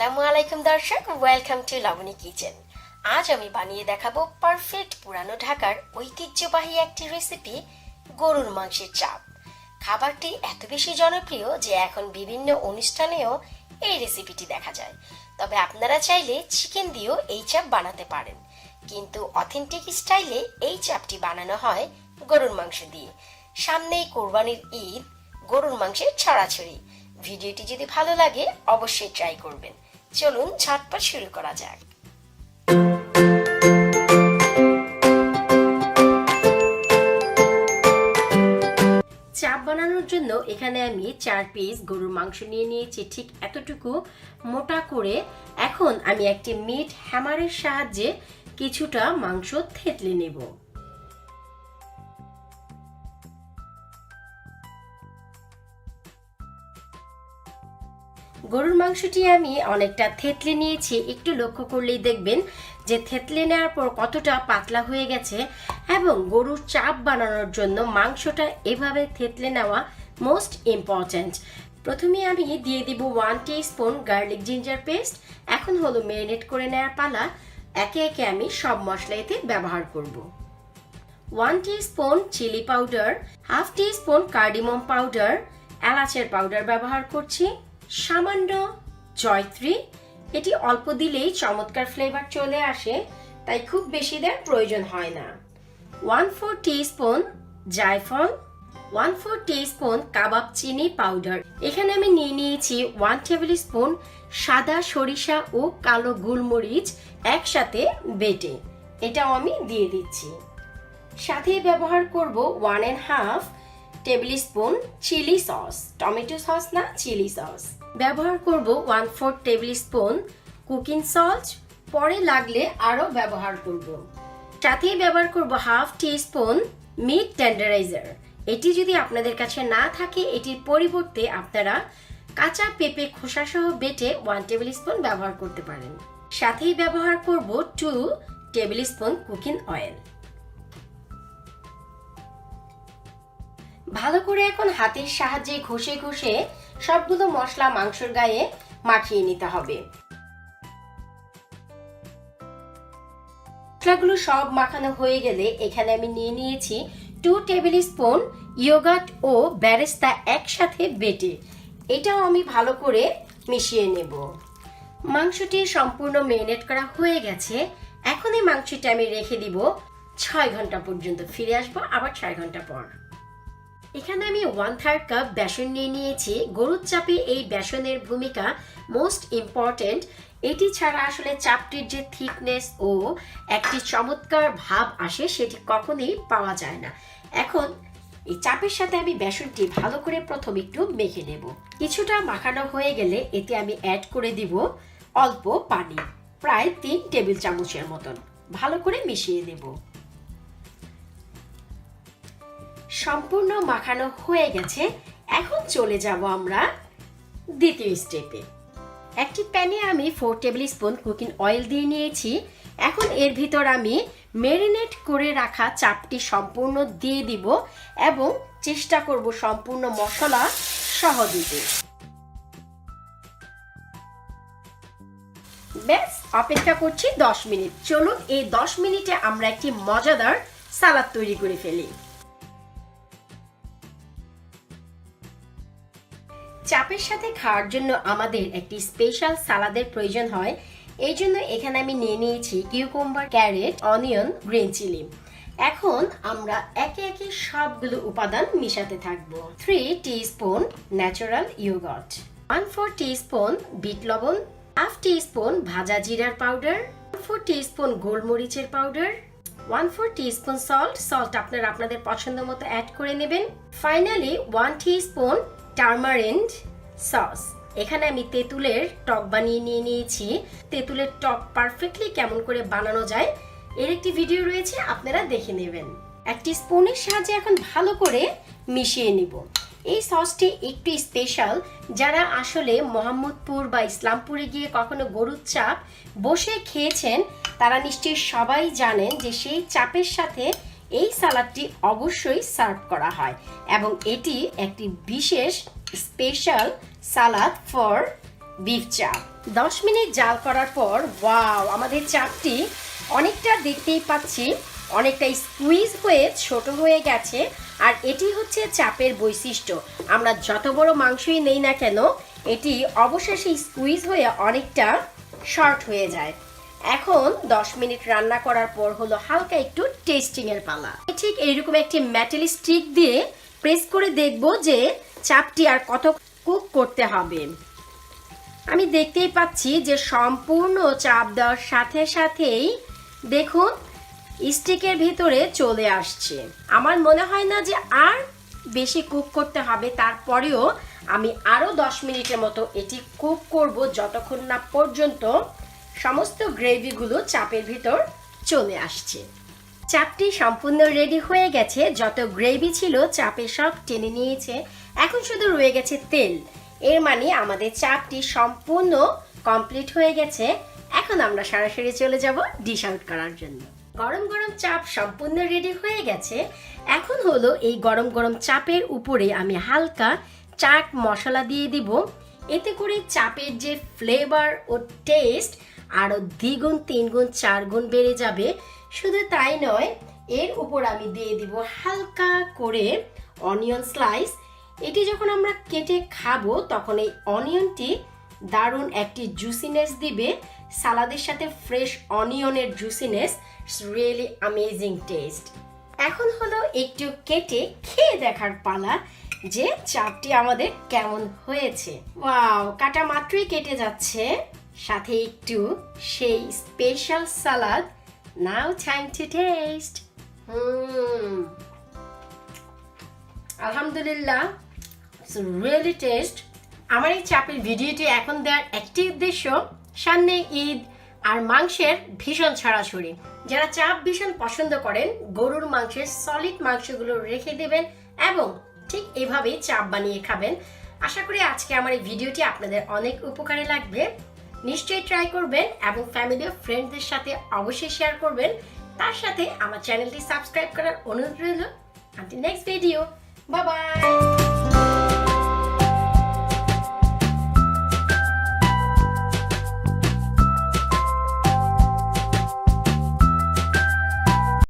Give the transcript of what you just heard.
আসসালামু আলাইকুম দর্শক, ওয়েলকাম টু লাবণী কিচেন। আজ আমি বানিয়ে দেখাবো পারফেক্ট পুরানো ঢাকার ঐতিহ্যবাহী একটি রেসিপি, গরুর মাংসের চাপ। খাবারটি এত বেশি জনপ্রিয় যে এখন বিভিন্ন অনুষ্ঠানেও এই রেসিপিটি দেখা যায়। তবে আপনারা চাইলে চিকেন দিয়েও এই চাপ বানাতে পারেন, কিন্তু অথেন্টিক স্টাইলে এই চাপটি বানানো হয় গরুর মাংস দিয়ে। সামনেই কোরবানির ঈদ, গরুর মাংসের ছড়াছড়ি। ভিডিওটি যদি ভালো লাগে অবশ্যই ট্রাই করবেন। চলুন ঝটপট শুরু করা যাক। চাপ বানানোর জন্য এখানে আমি 4 পিস গরুর মাংস নিয়ে নিয়েছি, ঠিক এতটুকু মোটা করে। এখন আমি একটি মিট হ্যামারের সাহায্যে কিছুটা মাংস থেতলে নেব। গরুর মাংসটি আমি অনেকটা থেতলে নিয়েছি। একটু লক্ষ্য করলেই দেখবেন যে থেতলে নেওয়ার পর কতটা পাতলা হয়ে গেছে, এবং গরুর চাপ বানানোর জন্য মাংসটা এভাবে থেতলে নেওয়া মোস্ট ইম্পর্ট্যান্ট। প্রথমে আমি দিয়ে দিব 1 টিস্পুন গার্লিক জিঞ্জার পেস্ট। এখন হলো ম্যারিনেট করে নেওয়ার পালা। একে একে আমি সব মশলা এতে ব্যবহার করব। 1 teaspoon chili powder, half teaspoon cardamom powder, এলাচের পাউডার ব্যবহার করছি, সামান্য জয়ত্রী। এটি অল্প দিলেই চমৎকার ফ্লেভার চলে আসে, তাই খুব বেশি দেওয়ার প্রয়োজন হয় না। 1/4 টিস্পুন জায়ফল, 1/4 টিস্পুন কাবাব চিনি পাউডার। এখানে আমি নিয়ে নিয়েছি 1 টেবিল স্পুন সাদা সরিষা ও কালো গোলমরিচ একসাথে বেটে, এটাও আমি দিয়ে দিচ্ছি। সাথে ব্যবহার করব 1.5 tablespoon chili sauce, tomato sauce না, চিলি সস। ব্যবহার করব 1/4 টেবিল স্পুন কুকিং সল্ট, পরে লাগলে আরো ব্যবহার করব। সাথেই ব্যবহার করব হাফ টিস্পুন মিট টেন্ডারাইজার। এটি যদি আপনাদের কাছে না থাকে, এটির পরিবর্তে আপনারা কাঁচা পেঁপে খোসা সহ বেটে 1 টেবিল স্পুন ব্যবহার করতে পারেন। সাথেই ব্যবহার করব 2 টেবিল স্পুন কুকিং অয়েল। ভালো করে এখন হাতের সাহায্যে ঘষে ঘষে সবগুলো মশলা মাংসের গায়ে মাখিয়ে নিতে হবে। মশলাগুলো সব মাখানো হয়ে গেলে এখানে আমি নিয়ে নিয়েছি 2 টেবিল স্পুন ইয়োগার্ট ও বেরেস্তা একসাথে বেটে, এটাও আমি ভালো করে মিশিয়ে নেব। মাংসটি সম্পূর্ণ ম্যারিনেট করা হয়ে গেছে। এখন এই মাংসটি আমি রেখে দিব 6 ঘন্টা পর্যন্ত। ফিরে আসবো আবার 6 ঘন্টা পর। এখানে আমি 1/3 কাপ বেসন নিয়ে নিয়েছি। গরুর চাপে এই বেসনের ভূমিকা মোস্ট ইম্পর্টেন্ট। এটি ছাড়া আসলে চাপটির যে থিকনেস ও একটি চমৎকার ভাব আসে, সেটি কখনোই পাওয়া যায় না। এখন এই চাপের সাথে আমি বেসনটি ভালো করে প্রথম একটু মেখে নেব। কিছুটা মাখানো হয়ে গেলে এতে আমি অ্যাড করে দিব অল্প পানি, প্রায় 3 টেবিল চামচের মতন। ভালো করে মিশিয়ে নেব। সম্পূর্ণ মাখানো হয়ে গেছে। এখন চলে যাব আমরা দ্বিতীয় স্টেপে। একটি প্যানে আমি 4 টেবিল স্পুন কুকিং অয়েল দিয়ে নিয়েছি। এখন এর ভিতর আমি ম্যারিনেট করে রাখা চাপটি সম্পূর্ণ দিয়ে দিব এবং চেষ্টা করব সম্পূর্ণ মশলা সহ দিতে। ব্যাস, অপেক্ষা করছি 10 মিনিট। চলুন এই 10 মিনিটে আমরা একটি মজাদার সালাদ তৈরি করে ফেলি। চাপের সাথে খাওয়ার জন্য আমাদের একটি স্পেশাল সালাদের প্রয়োজন হয়। এই জন্য এখানে আমি নিয়ে নিয়েছি cucumber, carrot, onion, green chilli. এখন আমরা একে একে সবগুলো উপাদান মিশাতে থাকবো। 3 টিস্পুন ন্যাচারাল ইয়োগার্ট, 1/4 টিস্পুন বিট লবণ, হাফ টিস্পুন ভাজা জিরার পাউডার, 1/4 টিস্পুন গোলমরিচের পাউডার, 1/4 টিস্পুন সল্ট আপনারা আপনাদের পছন্দ মতো অ্যাড করে নেবেন। Finally 1 teaspoon tamarind sauce. এখানে আমি তেঁতুলের টক বানিয়ে নিয়ে নিয়েছি। তেঁতুলের টক পারফেক্টলি কেমন করে বানানো যায় এর একটি ভিডিও রয়েছে, আপনারা দেখে নেবেন। একটি স্পুনের সাহায্যে এখন ভালো করে মিশিয়ে নিব। এই সসটি একটু স্পেশাল। যারা আসলে মোহাম্মদপুর বা ইসলামপুরে গিয়ে কখনো গরুর চাপ বসে খেয়েছেন, তারা নিশ্চয়ই সবাই জানেন যে সেই চাপের সাথে এই সালাদটি অবশ্যই সার্ভ করা হয়, এবং এটি একটি বিশেষ স্পেশাল সালাদ ফর বিফ চাপ। 10 মিনিট জাল করার পর ওয়াও, আমাদের চাপটি অনেকটা দেখতেই পাচ্ছি অনেকটা স্কুইজ হয়ে ছোট হয়ে গেছে। আর এটি হচ্ছে চাপের বৈশিষ্ট্য, আমরা যত বড় মাংসই নেই না কেন এটি অবশেষে স্কুইজ হয়ে অনেকটা শর্ট হয়ে যায়। এখন 10 মিনিট রান্না করার পর হলো হালকা একটু টেস্টিং এর পালা। ঠিক এইরকম একটি মেটাল স্টিক দিয়ে প্রেস করে দেখব যে চাপটি আর কত কুক করতে হবে। আমি দেখতেই পাচ্ছি যে সম্পূর্ণ চাপ দেওয়ার সাথে সাথেই দেখুন স্টিকের ভিতরে চলে আসছে। আমার মনে হয় না যে আর বেশি কুক করতে হবে, তারপরেও আমি আরও 10 মিনিটের মতো এটি কুক করব যতক্ষণ না পর্যন্ত সমস্ত গ্রেভিগুলো চাপের ভিতর চলে আসছে। চাপটি সম্পূর্ণ রেডি হয়ে গেছে, যত গ্রেভি ছিল চাপে সব টেনে নিয়েছে, এখন শুধু রয়ে গেছে তেল। এর মানে আমাদের চাপটি সম্পূর্ণ কমপ্লিট হয়ে গেছে। এখন আমরা সরাসরি চলে যাব ডিশ আউট করার জন্য। গরম গরম চাপ সম্পূর্ণ রেডি হয়ে গেছে। এখন হলো এই গরম গরম চাপের উপরে আমি হালকা চাট মশলা দিয়ে দিব, এতে করে চাপের যে ফ্লেভার ও টেস্ট আরও দ্বিগুণ 3 গুণ 4 গুণ বেড়ে যাবে। শুধু তাই নয়, এর উপর আমি দিয়ে দিব হালকা করে অনিয়ন স্লাইস। এটি যখন আমরা কেটে খাবো তখন এই অনিয়নটি দারুণ একটি জুসিনেস দিবে। সালাদের সাথে ফ্রেশ অনিয়নের জুসিনেস, রিয়েলি অ্যামেজিং টেস্ট। এখন হলো একটু কেটে খেয়ে দেখার পালা যে চাপটি আমাদের কেমন হয়েছে। ওয়াও, কাটা মাত্রই কেটে যাচ্ছে, সাথে একটু সেই special salad. Now time to test. আলহামদুলিল্লাহ, ইটস রিয়েলি টেস্ট। আমার এই চাপের ভিডিওটি এখন দেওয়ার একটি উদ্দেশ্য, সামনে ঈদ আর মাংসের ভীষণ ছড়াছড়ি। যারা চাপ ভীষণ পছন্দ করেন, গরুর মাংসের সলিড মাংসগুলো রেখে দেবেন এবং ঠিক এভাবেই চাপ বানিয়ে খাবেন। আশা করি আজকে আমার এই ভিডিওটি আপনাদের অনেক উপকারে লাগবে। নিশ্চয়ই ট্রাই করবেন এবং ফ্যামিলি ও ফ্রেন্ডদের সাথে অবশ্যই শেয়ার করবেন। তার সাথে আমার চ্যানেলটি সাবস্ক্রাইব করার অনুরোধ রইল। Until next video, bye bye.